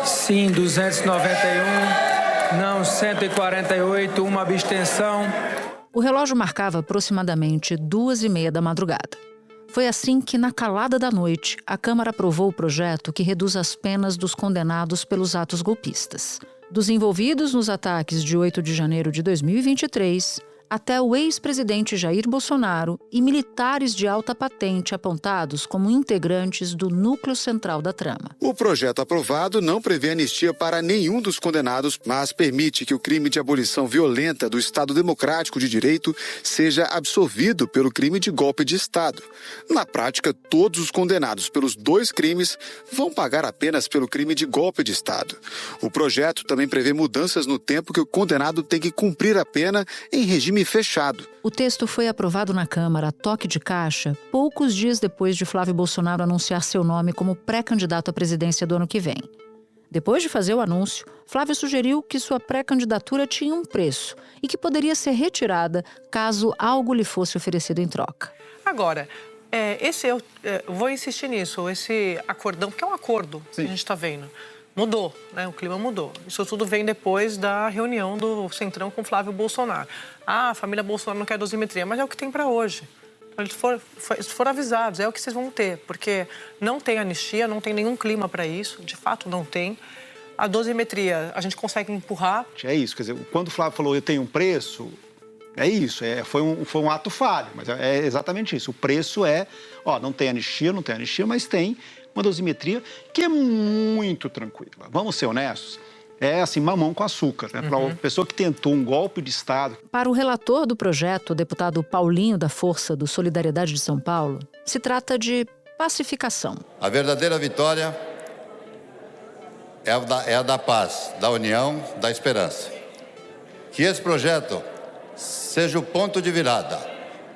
Sim, 291, não 148, uma abstenção. O relógio marcava aproximadamente 2h30 da madrugada. Foi assim que, na calada da noite, a Câmara aprovou o projeto que reduz as penas dos condenados pelos atos golpistas. Dos envolvidos nos ataques de 8 de janeiro de 2023, até o ex-presidente Jair Bolsonaro e militares de alta patente apontados como integrantes do núcleo central da trama. O projeto aprovado não prevê anistia para nenhum dos condenados, mas permite que o crime de abolição violenta do Estado Democrático de Direito seja absorvido pelo crime de golpe de Estado. Na prática, todos os condenados pelos dois crimes vão pagar apenas pelo crime de golpe de Estado. O projeto também prevê mudanças no tempo que o condenado tem que cumprir a pena em regime fechado. O texto foi aprovado na Câmara a toque de caixa poucos dias depois de Flávio Bolsonaro anunciar seu nome como pré-candidato à presidência do ano que vem. Depois de fazer o anúncio, Flávio sugeriu que sua pré-candidatura tinha um preço e que poderia ser retirada caso algo lhe fosse oferecido em troca. Agora, eu vou insistir nisso, esse acordão, porque é um acordo que a gente está vendo. Mudou, né? O clima mudou. Isso tudo vem depois da reunião do Centrão com Flávio Bolsonaro. A família Bolsonaro não quer dosimetria, mas é o que tem para hoje. Eles foram avisados, é o que vocês vão ter, porque não tem anistia, não tem nenhum clima para isso, de fato não tem. A dosimetria, a gente consegue empurrar. É isso, quer dizer, quando o Flávio falou eu tenho um preço, é isso, foi um ato falho, mas é exatamente isso. O preço não tem anistia, mas tem uma dosimetria que é muito tranquila. Vamos ser honestos, é assim, mamão com açúcar, né? Para uma pessoa que tentou um golpe de Estado. Para o relator do projeto, o deputado Paulinho da Força do Solidariedade de São Paulo, se trata de pacificação. A verdadeira vitória é a da paz, da união, da esperança. Que esse projeto seja o ponto de virada,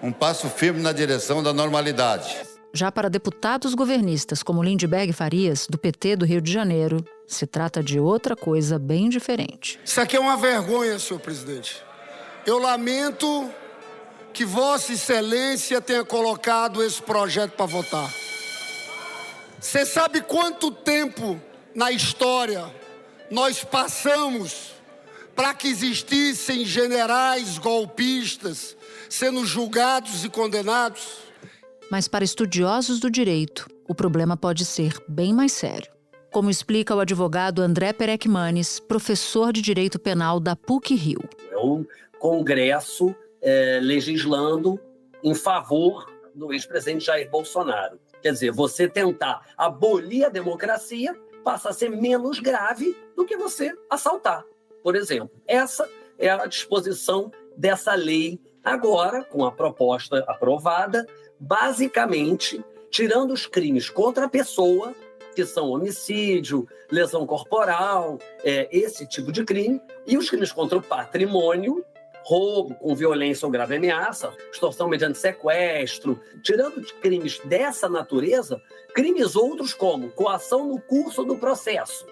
um passo firme na direção da normalidade. Já para deputados governistas como Lindbergh Farias, do PT do Rio de Janeiro, se trata de outra coisa bem diferente. Isso aqui é uma vergonha, senhor presidente. Eu lamento que Vossa Excelência tenha colocado esse projeto para votar. Você sabe quanto tempo na história nós passamos para que existissem generais golpistas sendo julgados e condenados? Mas para estudiosos do direito, o problema pode ser bem mais sério. Como explica o advogado André Perecmanes, professor de Direito Penal da PUC-Rio. É um Congresso legislando em favor do ex-presidente Jair Bolsonaro. Quer dizer, você tentar abolir a democracia passa a ser menos grave do que você assaltar, por exemplo. Essa é a disposição dessa lei agora, com a proposta aprovada, basicamente tirando os crimes contra a pessoa, que são homicídio, lesão corporal, esse tipo de crime, e os crimes contra o patrimônio, roubo com violência ou grave ameaça, extorsão mediante sequestro, tirando crimes dessa natureza, crimes outros como coação no curso do processo,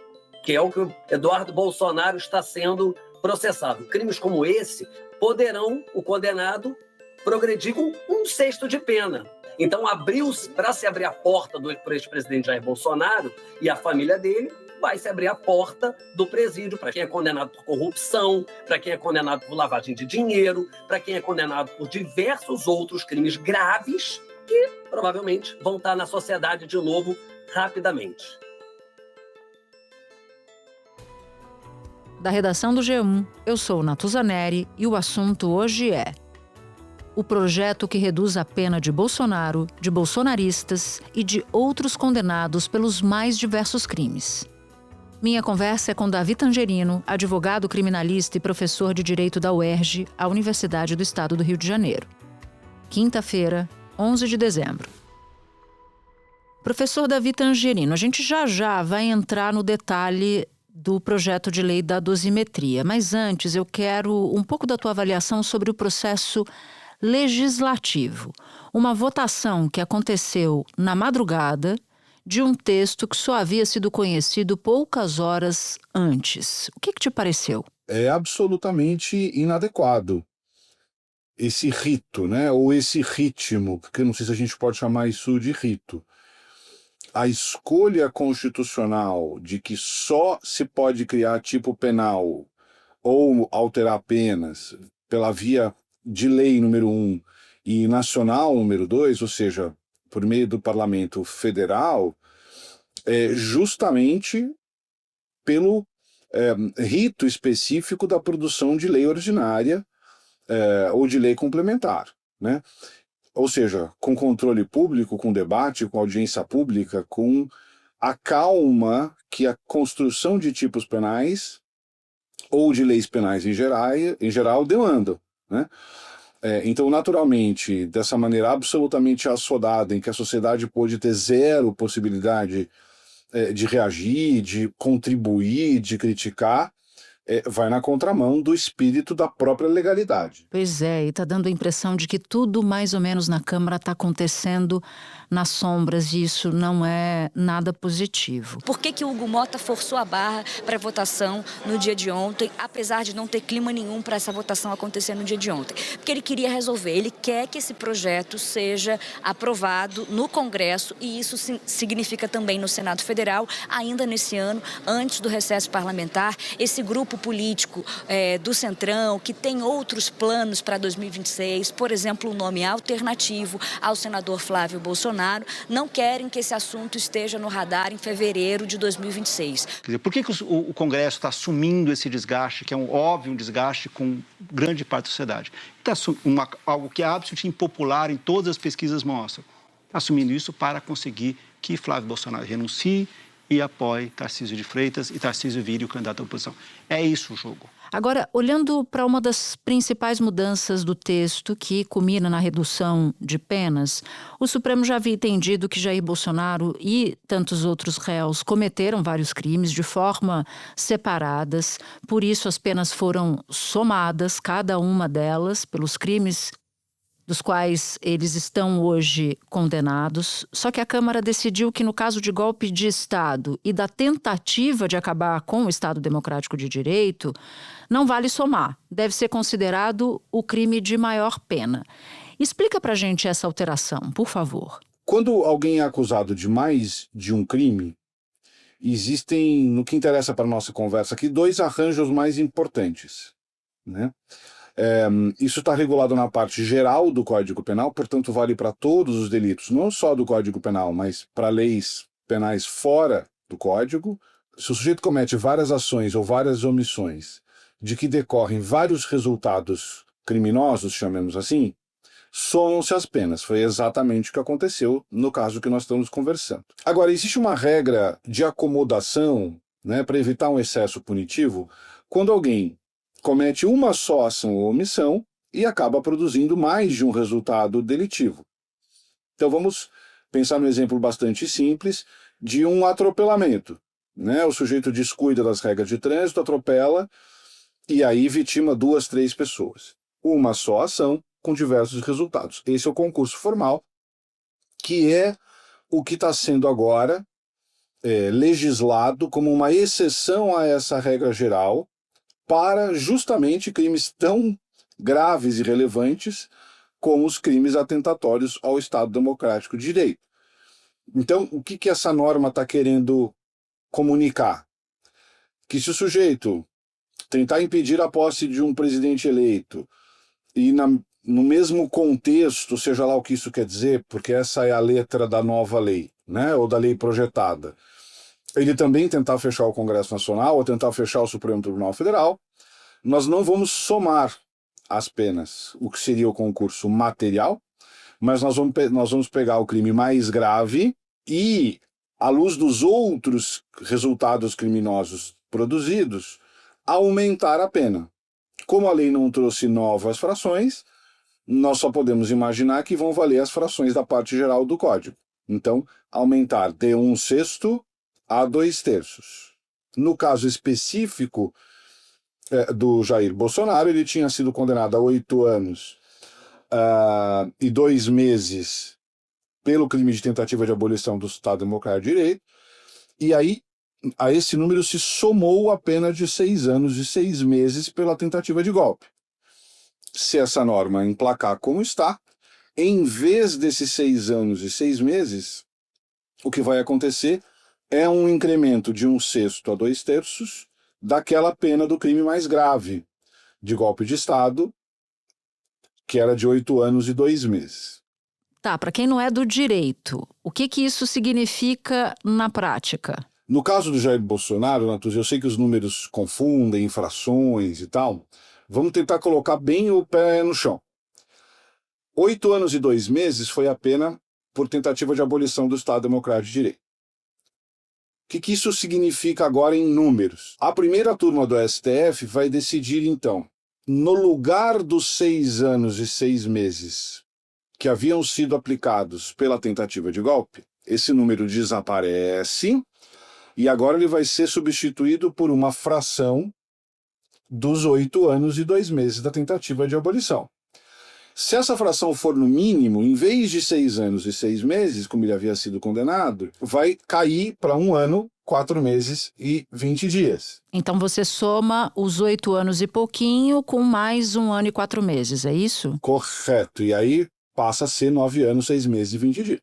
que é o que o Eduardo Bolsonaro está sendo processado. Crimes como esse poderão o condenado progredir com 1/6 de pena. Então, para se abrir a porta do ex-presidente Jair Bolsonaro e a família dele, vai se abrir a porta do presídio para quem é condenado por corrupção, para quem é condenado por lavagem de dinheiro, para quem é condenado por diversos outros crimes graves que provavelmente vão estar na sociedade de novo rapidamente. Da redação do G1, eu sou Natuza Neri e o assunto hoje é o projeto que reduz a pena de Bolsonaro, de bolsonaristas e de outros condenados pelos mais diversos crimes. Minha conversa é com Davi Tangerino, advogado criminalista e professor de Direito da UERJ, a Universidade do Estado do Rio de Janeiro. Quinta-feira, 11 de dezembro. Professor Davi Tangerino, a gente já vai entrar no detalhe do projeto de lei da dosimetria, mas antes eu quero um pouco da tua avaliação sobre o processo legislativo. Uma votação que aconteceu na madrugada de um texto que só havia sido conhecido poucas horas antes. O que te pareceu? É absolutamente inadequado esse rito, né? Ou esse ritmo, porque eu não sei se a gente pode chamar isso de rito. a escolha constitucional de que só se pode criar tipo penal ou alterar penas pela via de lei número 1 e nacional número 2, ou seja, por meio do Parlamento Federal, justamente pelo rito específico da produção de lei ordinária ou de lei complementar, né? Ou seja, com controle público, com debate, com audiência pública, com a calma que a construção de tipos penais ou de leis penais em geral demandam, né? Então, naturalmente, dessa maneira absolutamente assodada, em que a sociedade pôde ter zero possibilidade de reagir, de contribuir, de criticar, vai na contramão do espírito da própria legalidade. Pois é, e está dando a impressão de que tudo mais ou menos na Câmara está acontecendo nas sombras, e isso não é nada positivo. Por que o Hugo Mota forçou a barra para a votação no dia de ontem, apesar de não ter clima nenhum para essa votação acontecer no dia de ontem? Porque ele queria resolver, ele quer que esse projeto seja aprovado no Congresso, e isso significa também no Senado Federal, ainda nesse ano, antes do recesso parlamentar. Esse grupo político do Centrão, que tem outros planos para 2026, por exemplo, um nome alternativo ao senador Flávio Bolsonaro, não querem que esse assunto esteja no radar em fevereiro de 2026. Quer dizer, por que o Congresso está assumindo esse desgaste, que é um óbvio desgaste com grande parte da sociedade? Algo que é absolutamente impopular, em todas as pesquisas mostram. Está assumindo isso para conseguir que Flávio Bolsonaro renuncie e apoie Tarcísio de Freitas e Tarcísio vire o candidato à oposição. É isso o jogo. Agora, olhando para uma das principais mudanças do texto, que culmina na redução de penas, o Supremo já havia entendido que Jair Bolsonaro e tantos outros réus cometeram vários crimes de forma separadas, por isso as penas foram somadas, cada uma delas, pelos crimes dos quais eles estão hoje condenados. Só que a Câmara decidiu que, no caso de golpe de Estado e da tentativa de acabar com o Estado Democrático de Direito, não vale somar. Deve ser considerado o crime de maior pena. Explica pra gente essa alteração, por favor. Quando alguém é acusado de mais de um crime, existem, no que interessa para a nossa conversa aqui, dois arranjos mais importantes, né? Isso está regulado na parte geral do Código Penal, portanto vale para todos os delitos, não só do Código Penal, mas para leis penais fora do Código. Se o sujeito comete várias ações ou várias omissões de que decorrem vários resultados criminosos, chamemos assim, somam-se as penas. Foi exatamente o que aconteceu no caso que nós estamos conversando. Agora, existe uma regra de acomodação, né, para evitar um excesso punitivo, quando alguém comete uma só ação ou omissão e acaba produzindo mais de um resultado delitivo. Então vamos pensar num exemplo bastante simples de um atropelamento, né? O sujeito descuida das regras de trânsito, atropela e aí vitima 2, 3 pessoas. Uma só ação com diversos resultados. Esse é o concurso formal, que é o que está sendo agora legislado como uma exceção a essa regra geral, para justamente crimes tão graves e relevantes como os crimes atentatórios ao Estado Democrático de Direito. Então, o que essa norma está querendo comunicar? Que se o sujeito tentar impedir a posse de um presidente eleito e no mesmo contexto, seja lá o que isso quer dizer, porque essa é a letra da nova lei, né, ou da lei projetada, ele também tentar fechar o Congresso Nacional ou tentar fechar o Supremo Tribunal Federal, nós não vamos somar as penas, o que seria o concurso material, mas nós vamos pegar o crime mais grave e, à luz dos outros resultados criminosos produzidos, aumentar a pena. Como a lei não trouxe novas frações, nós só podemos imaginar que vão valer as frações da parte geral do Código. Então, aumentar de 1/6 a 2/3. No caso específico do Jair Bolsonaro, ele tinha sido condenado a 8 anos e 2 meses pelo crime de tentativa de abolição do Estado Democrático de Direito, e aí a esse número se somou a pena de 6 anos e 6 meses pela tentativa de golpe. Se essa norma emplacar como está, em vez desses 6 anos e 6 meses, o que vai acontecer é um incremento de 1/6 a 2/3 daquela pena do crime mais grave de golpe de Estado, que era de 8 anos e 2 meses. Tá, para quem não é do direito, o que isso significa na prática? No caso do Jair Bolsonaro, Natuza, eu sei que os números confundem, infrações e tal. Vamos tentar colocar bem o pé no chão. 8 anos e 2 meses foi a pena por tentativa de abolição do Estado Democrático de Direito. O que isso significa agora em números? A primeira turma do STF vai decidir, então, no lugar dos 6 anos e 6 meses que haviam sido aplicados pela tentativa de golpe, esse número desaparece e agora ele vai ser substituído por uma fração dos 8 anos e 2 meses da tentativa de abolição. Se essa fração for no mínimo, em vez de 6 anos e 6 meses, como ele havia sido condenado, vai cair para 1 ano, 4 meses e 20 dias. Então você soma os 8 anos e pouquinho com mais 1 ano e 4 meses, é isso? Correto. E aí passa a ser 9 anos, 6 meses e 20 dias.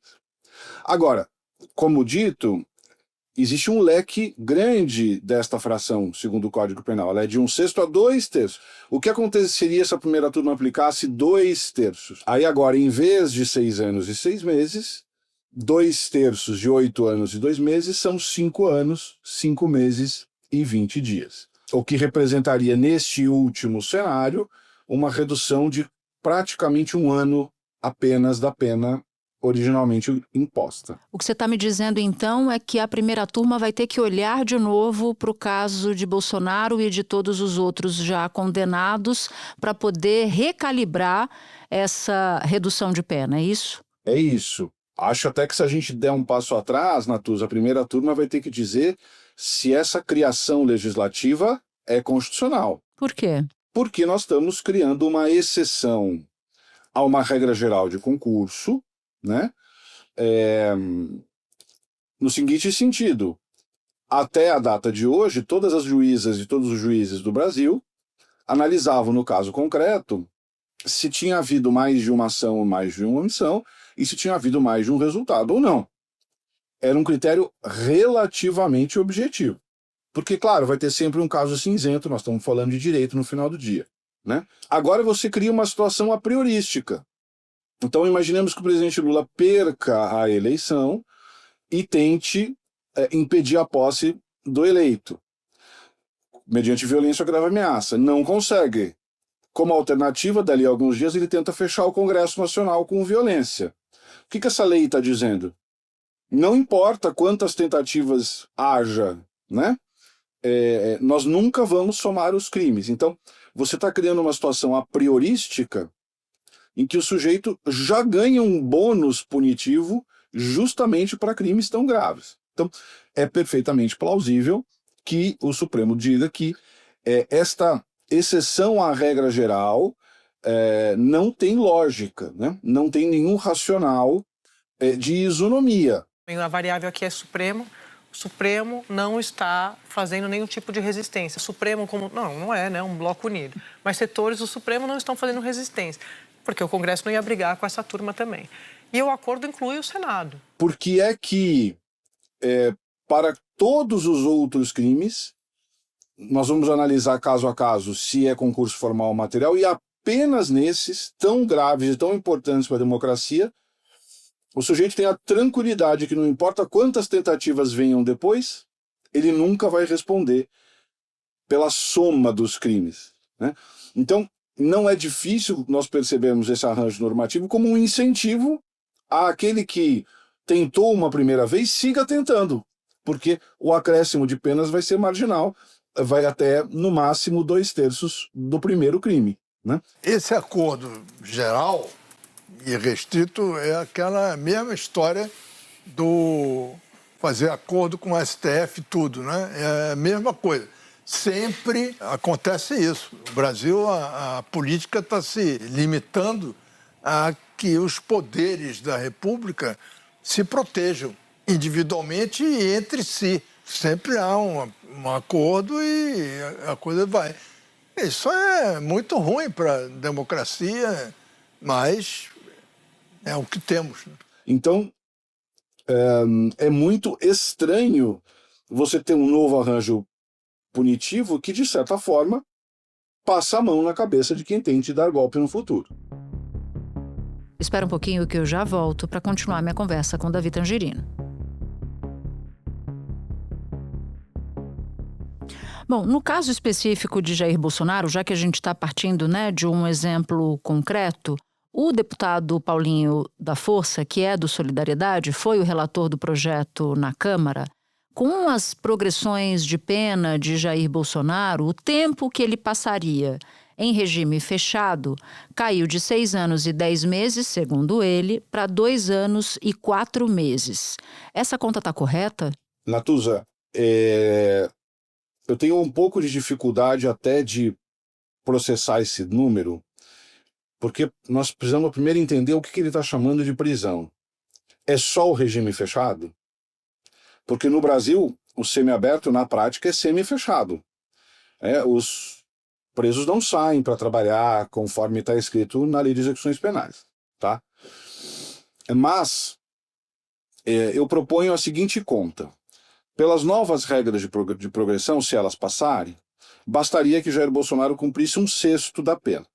Agora, como dito, existe um leque grande desta fração, segundo o Código Penal. Ela é de 1/6 a 2/3. O que aconteceria se a primeira turma aplicasse 2/3? Aí agora, em vez de 6 anos e 6 meses, 2/3 de 8 anos e 2 meses são 5 anos, 5 meses e 20 dias. O que representaria, neste último cenário, uma redução de praticamente 1 ano apenas da pena originalmente imposta. O que você está me dizendo, então, é que a primeira turma vai ter que olhar de novo para o caso de Bolsonaro e de todos os outros já condenados para poder recalibrar essa redução de pena, é isso? É isso. Acho até que se a gente der um passo atrás, Natuza, a primeira turma vai ter que dizer se essa criação legislativa é constitucional. Por quê? Porque nós estamos criando uma exceção a uma regra geral de concurso, né? No seguinte sentido, até a data de hoje, todas as juízas e todos os juízes do Brasil analisavam no caso concreto se tinha havido mais de uma ação ou mais de uma omissão e se tinha havido mais de um resultado ou não. Era um critério relativamente objetivo. Porque, claro, vai ter sempre um caso cinzento, nós estamos falando de direito no final do dia, né? Agora você cria uma situação a priorística. Então, imaginemos que o presidente Lula perca a eleição e tente impedir a posse do eleito, mediante violência ou grave ameaça. Não consegue. Como alternativa, dali a alguns dias, ele tenta fechar o Congresso Nacional com violência. O que essa lei está dizendo? Não importa quantas tentativas haja, né? Nós nunca vamos somar os crimes. Então, você está criando uma situação a priorística em que o sujeito já ganha um bônus punitivo justamente para crimes tão graves. Então, é perfeitamente plausível que o Supremo diga que esta exceção à regra geral não tem lógica, né? Não tem nenhum racional de isonomia. A variável aqui é Supremo. O Supremo não está fazendo nenhum tipo de resistência. O Supremo, não é, né, um bloco unido. Mas setores do Supremo não estão fazendo resistência, porque o Congresso não ia brigar com essa turma também. E o acordo inclui o Senado. Por que é que, para todos os outros crimes, nós vamos analisar caso a caso se é concurso formal ou material, e apenas nesses tão graves e tão importantes para a democracia, o sujeito tem a tranquilidade que não importa quantas tentativas venham depois, ele nunca vai responder pela soma dos crimes, né? Então, não é difícil nós percebermos esse arranjo normativo como um incentivo àquele que tentou uma primeira vez, siga tentando, porque o acréscimo de penas vai ser marginal, vai até, no máximo, 2/3 do primeiro crime, né? Esse acordo geral e restrito é aquela mesma história do fazer acordo com o STF tudo, né? É a mesma coisa. Sempre acontece isso. No Brasil, a política está se limitando a que os poderes da República se protejam individualmente e entre si. Sempre há um acordo e a coisa vai. Isso é muito ruim para a democracia, mas é o que temos. Então, é muito estranho você ter um novo arranjo punitivo que, de certa forma, passa a mão na cabeça de quem tente dar golpe no futuro. Espera um pouquinho que eu já volto para continuar minha conversa com Davi Tangerino. Bom, no caso específico de Jair Bolsonaro, já que a gente está partindo, né, de um exemplo concreto, o deputado Paulinho da Força, que é do Solidariedade, foi o relator do projeto na Câmara. Com as progressões de pena de Jair Bolsonaro, o tempo que ele passaria em regime fechado caiu de 6 anos e 10 meses, segundo ele, para 2 anos e 4 meses. Essa conta está correta? Natuza, eu tenho um pouco de dificuldade até de processar esse número, porque nós precisamos primeiro entender o que ele está chamando de prisão. É só o regime fechado? Porque no Brasil, o semiaberto, na prática, é semifechado. Os presos não saem para trabalhar conforme está escrito na Lei de Execuções Penais. Tá? Mas eu proponho a seguinte conta. Pelas novas regras de progressão, se elas passarem, bastaria que Jair Bolsonaro cumprisse 1/6 da pena.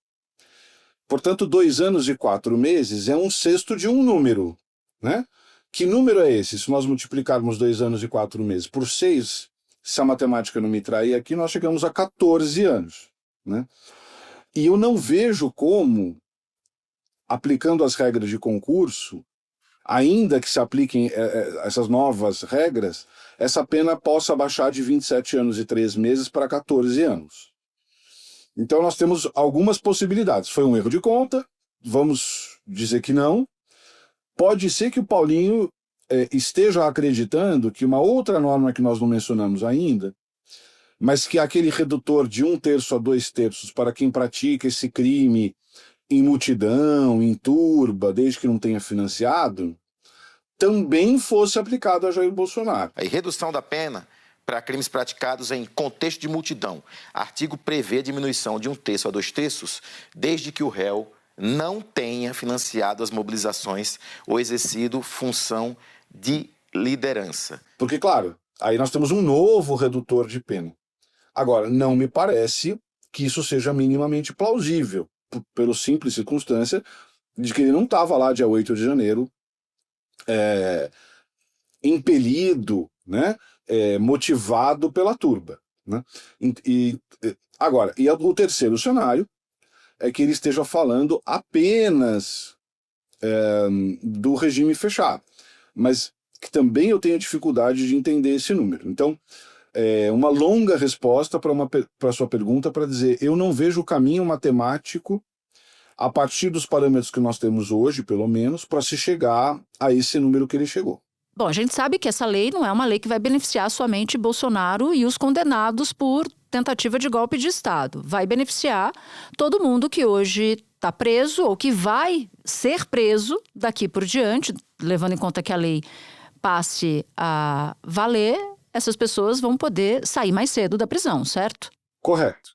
Portanto, 2 anos e 4 meses é 1/6 de um número, né? Que número é esse? Se nós multiplicarmos 2 anos e 4 meses por 6, se a matemática não me trair aqui, nós chegamos a 14 anos, né? E eu não vejo como, aplicando as regras de concurso, ainda que se apliquem essas novas regras, essa pena possa baixar de 27 anos e 3 meses para 14 anos. Então nós temos algumas possibilidades. Foi um erro de conta, vamos dizer que não. Pode ser que o Paulinho esteja acreditando que uma outra norma que nós não mencionamos ainda, mas que é aquele redutor de 1/3 a 2/3 para quem pratica esse crime em multidão, em turba, desde que não tenha financiado, também fosse aplicado a Jair Bolsonaro. A redução da pena para crimes praticados em contexto de multidão. Artigo prevê a diminuição de 1/3 a 2/3, desde que o réu não tenha financiado as mobilizações ou exercido função de liderança. Porque, claro, aí nós temos um novo redutor de pena. Agora, não me parece que isso seja minimamente plausível, pela simples circunstância de que ele não estava lá dia 8 de janeiro impelido, né, motivado pela turba. Né? Agora, o terceiro cenário é que ele esteja falando apenas do regime fechado, mas que também eu tenho dificuldade de entender esse número. Então, uma longa resposta para a sua pergunta para dizer, eu não vejo o caminho matemático a partir dos parâmetros que nós temos hoje, pelo menos, para se chegar a esse número que ele chegou. Bom, a gente sabe que essa lei não é uma lei que vai beneficiar somente Bolsonaro e os condenados por tentativa de golpe de Estado. Vai beneficiar todo mundo que hoje está preso ou que vai ser preso daqui por diante, levando em conta que a lei passe a valer, essas pessoas vão poder sair mais cedo da prisão, certo? Correto.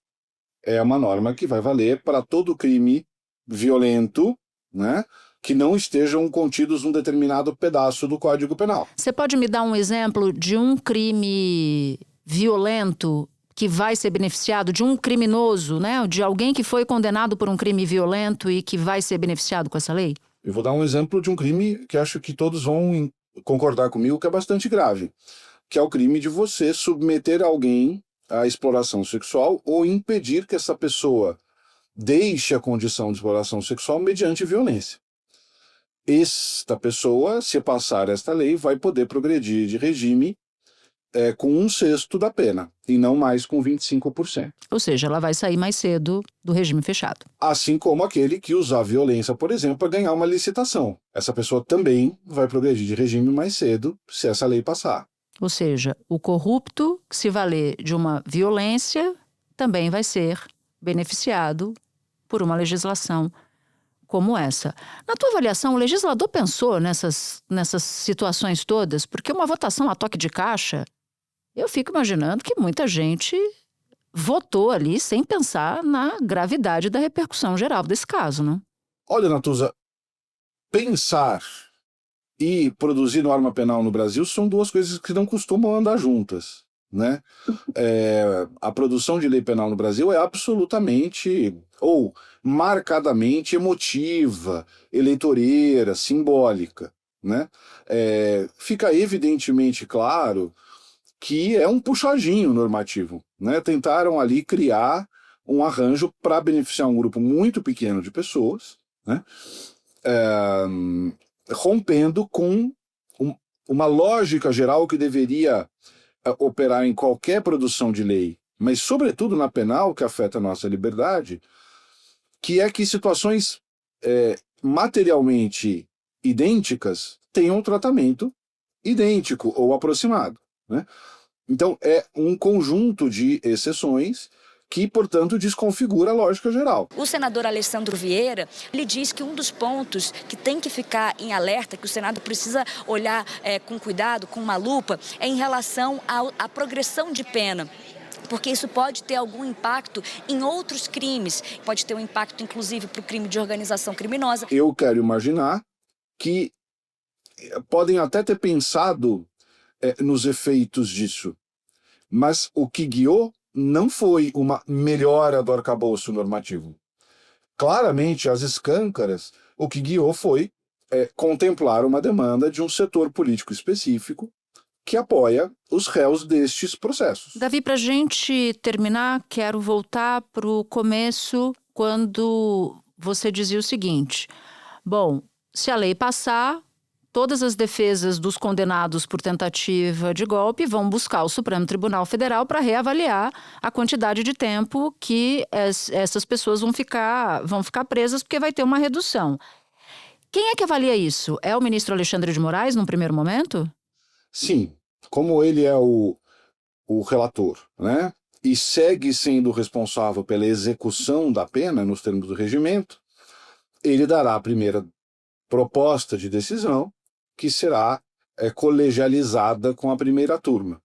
É uma norma que vai valer para todo crime violento, né, que não estejam contidos num determinado pedaço do Código Penal. Você pode me dar um exemplo de um crime violento que vai ser beneficiado, de um criminoso, né, de alguém que foi condenado por um crime violento e que vai ser beneficiado com essa lei? Eu vou dar um exemplo de um crime que acho que todos vão concordar comigo que é bastante grave, que é o crime de você submeter alguém à exploração sexual ou impedir que essa pessoa deixe a condição de exploração sexual mediante violência. Esta pessoa, se passar esta lei, vai poder progredir de regime com 1/6 da pena, e não mais com 25%. Ou seja, ela vai sair mais cedo do regime fechado. Assim como aquele que usar violência, por exemplo, para ganhar uma licitação. Essa pessoa também vai progredir de regime mais cedo, se essa lei passar. Ou seja, o corrupto, que se valer de uma violência, também vai ser beneficiado por uma legislação como essa. Na tua avaliação, o legislador pensou nessas situações todas? Porque uma votação a toque de caixa, eu fico imaginando que muita gente votou ali sem pensar na gravidade da repercussão geral desse caso, não? Olha, Natuza, pensar e produzir norma penal no Brasil são duas coisas que não costumam andar juntas, né? A produção de lei penal no Brasil é absolutamente ou marcadamente emotiva, eleitoreira, simbólica, né? Fica evidentemente claro que é um puxadinho normativo, né? Tentaram ali criar um arranjo para beneficiar um grupo muito pequeno de pessoas, né? Rompendo com uma lógica geral que deveria operar em qualquer produção de lei, mas sobretudo na penal, que afeta a nossa liberdade, que é que situações materialmente idênticas tenham um tratamento idêntico ou aproximado, né? Então é um conjunto de exceções que, portanto, desconfigura a lógica geral. O senador Alessandro Vieira, ele diz que um dos pontos que tem que ficar em alerta, que o Senado precisa olhar com cuidado, com uma lupa, é em relação à progressão de pena. Porque isso pode ter algum impacto em outros crimes, pode ter um impacto, inclusive, para o crime de organização criminosa. Eu quero imaginar que podem até ter pensado nos efeitos disso, mas o que guiou não foi uma melhora do arcabouço normativo. Claramente, às escâncaras, o que guiou foi contemplar uma demanda de um setor político específico que apoia os réus destes processos. Davi, para a gente terminar, quero voltar para o começo, quando você dizia o seguinte: bom, se a lei passar, todas as defesas dos condenados por tentativa de golpe vão buscar o Supremo Tribunal Federal para reavaliar a quantidade de tempo que essas pessoas vão ficar presas, porque vai ter uma redução. Quem é que avalia isso? É o ministro Alexandre de Moraes, num primeiro momento? Sim, como ele é o relator, né? E segue sendo responsável pela execução da pena, nos termos do regimento, ele dará a primeira proposta de decisão, que será colegializada com a primeira turma.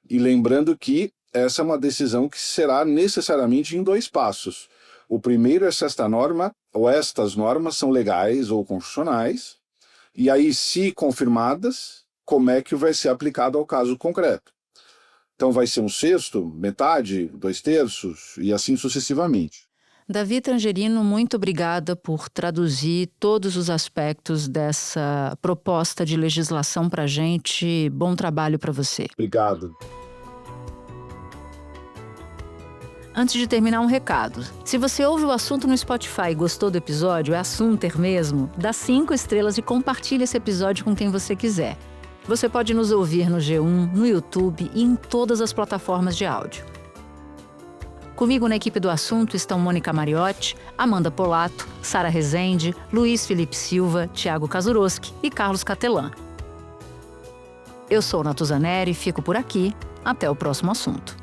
E lembrando que essa é uma decisão que será necessariamente em 2 passos. O primeiro é se esta norma, ou estas normas, são legais ou constitucionais, e aí, se confirmadas, como é que vai ser aplicado ao caso concreto. Então vai ser 1/6, metade, 2/3, e assim sucessivamente. Davi Trangerino, muito obrigada por traduzir todos os aspectos dessa proposta de legislação para a gente. Bom trabalho para você. Obrigado. Antes de terminar, um recado. Se você ouve o assunto no Spotify e gostou do episódio, é assunter mesmo, dá 5 estrelas e compartilha esse episódio com quem você quiser. Você pode nos ouvir no G1, no YouTube e em todas as plataformas de áudio. Comigo na equipe do assunto estão Mônica Mariotti, Amanda Polato, Sara Rezende, Luiz Felipe Silva, Thiago Kazuroski e Carlos Catelan. Eu sou Natuzaneri e fico por aqui. Até o próximo assunto.